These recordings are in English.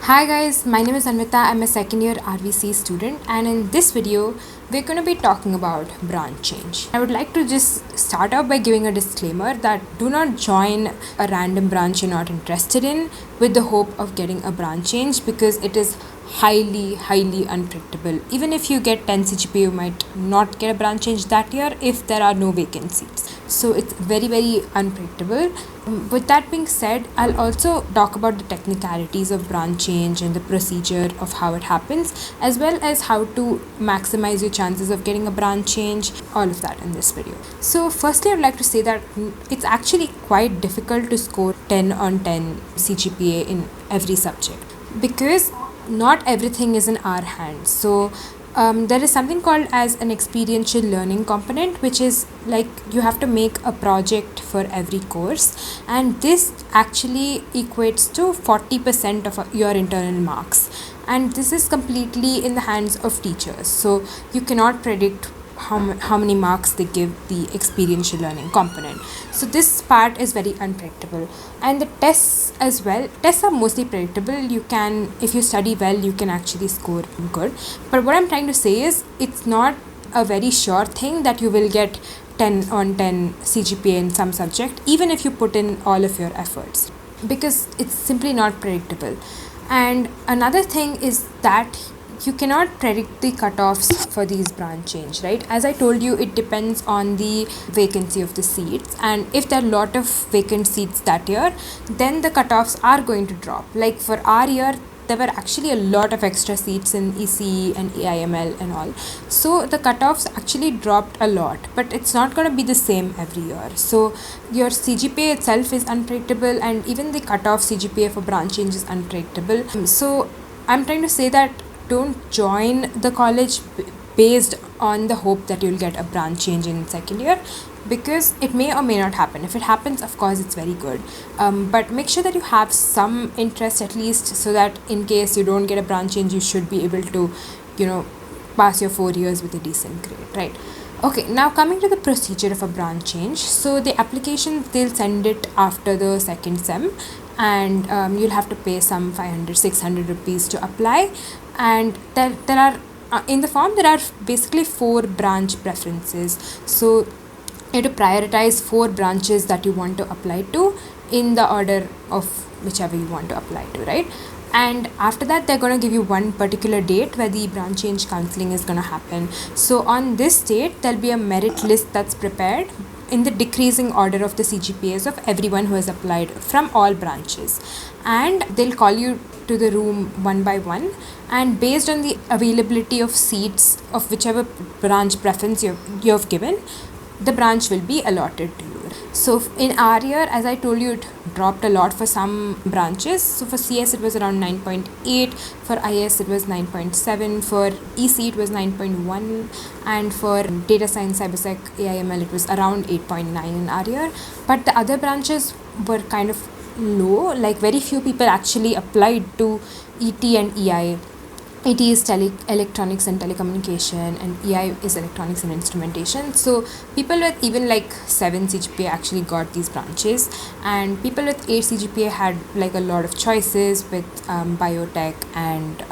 Hi guys, my name is Anvita. I'm a second year RVCE student, and in this video, we're going to be talking about branch change. I would like to just start out by giving a disclaimer that do not join a random branch you're not interested in with the hope of getting a branch change, because it is highly unpredictable. Even if you get 10 CGPA, you might not get a branch change that year if there are no vacancies. So it's very unpredictable. With that being said, I'll also talk about the technicalities of branch change and the procedure of how it happens, as well as how to maximize your chances of getting a branch change, all of that in this video. So firstly, I'd like to say that it's actually quite difficult to score 10 on 10 CGPA in every subject, because not everything is in our hands. So there is something called as an experiential learning component, which is like you have to make a project for every course, and this actually equates to 40% of your internal marks, and this is completely in the hands of teachers. So you cannot predict how many marks they give the experiential learning component. So this part is very unpredictable, and the tests as well. Tests are mostly predictable. You can, if you study well, you can actually score good. But what I'm trying to say is it's not a very sure thing that you will get 10 on 10 CGPA in some subject, even if you put in all of your efforts, because it's simply not predictable. And another thing is that you cannot predict the cutoffs for these branch change, right? As I told you, it depends on the vacancy of the seats, and if there are a lot of vacant seats that year, then the cutoffs are going to drop. Like for our year, there were actually a lot of extra seats in ECE and EIML and all, so the cutoffs actually dropped a lot, but it's not going to be the same every year. So your CGPA itself is unpredictable, and even the cutoff CGPA for branch change is unpredictable. So I'm trying to say that don't join the college based on the hope that you'll get a branch change in second year, because it may or may not happen. If it happens, of course it's very good, but make sure that you have some interest at least, so that in case you don't get a branch change, you should be able to pass your 4 years with a decent grade, right? Okay, now coming to the procedure of a branch change. So the application, they'll send it after the second sem, and you'll have to pay some 500-600 rupees to apply. And there are in the form there are basically 4 branch preferences. So you have to prioritize 4 branches that you want to apply to in the order of whichever you want to apply to, right? And after that, they're going to give you one particular date where the branch change counseling is going to happen. So on this date, there'll be a merit list that's prepared in the decreasing order of the CGPAs of everyone who has applied from all branches, and they'll call you to the room one by one, and based on the availability of seats of whichever branch preference you've given, the branch will be allotted to you. So in our year, as I told you, it dropped a lot for some branches. So for CS it was around 9.8, for IS it was 9.7, for EC it was 9.1, and for data science, cybersec, AIML it was around 8.9 in our year. But the other branches were kind of low, like very few people actually applied to ET and EI. ET is electronics and telecommunication, and EI is electronics and instrumentation. So people with even like 7 CGPA actually got these branches, and people with 8 CGPA had like a lot of choices with biotech and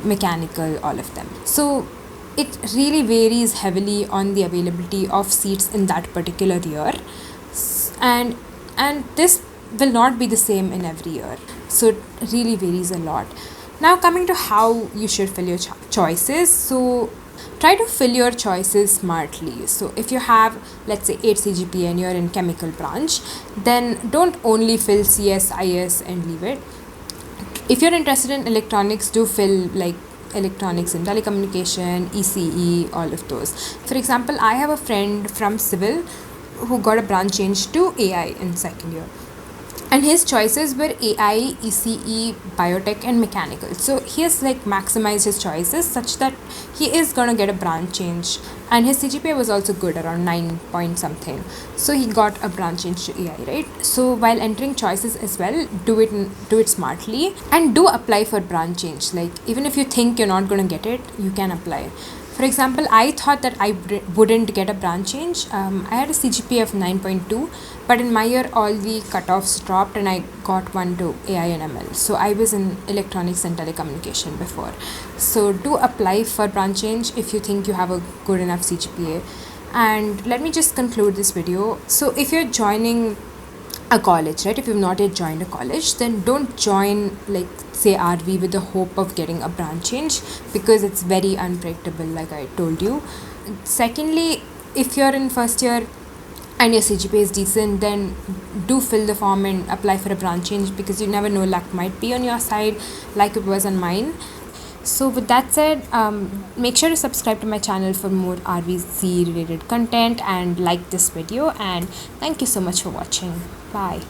mechanical, all of them. So it really varies heavily on the availability of seats in that particular year, and this will not be the same in every year. So it really varies a lot. Now coming to how you should fill your choices. So try to fill your choices smartly. So if you have, let's say, 8 CGPA and you're in chemical branch, then don't only fill CS, IS and leave it. If you're interested in electronics, do fill like electronics and telecommunication, ECE, all of those. For example, I have a friend from civil who got a branch change to AI in second year, and his choices were AI, ECE, biotech and mechanical. So he has like maximized his choices such that he is going to get a branch change, and his CGPA was also good, around 9 point something. So he got a branch change to AI, right? So while entering choices as well, do it smartly, and do apply for branch change. Like even if you think you're not going to get it, you can apply. For example, I thought that I wouldn't get a branch change. I had a CGPA of 9.2, but in my year, all the cutoffs dropped and I got one to AI and ML. So I was in electronics and telecommunication before. So do apply for branch change if you think you have a good enough CGPA. And let me just conclude this video. So if you're joining a college, right? If you've not yet joined a college, then don't join, like, say RV with the hope of getting a branch change, because it's very unpredictable, like I told you. Secondly, if you're in first year and your CGPA is decent, then do fill the form and apply for a branch change, because you never know, luck might be on your side like it was on mine. So with that said, make sure to subscribe to my channel for more RVC related content and like this video, and thank you so much for watching. Bye.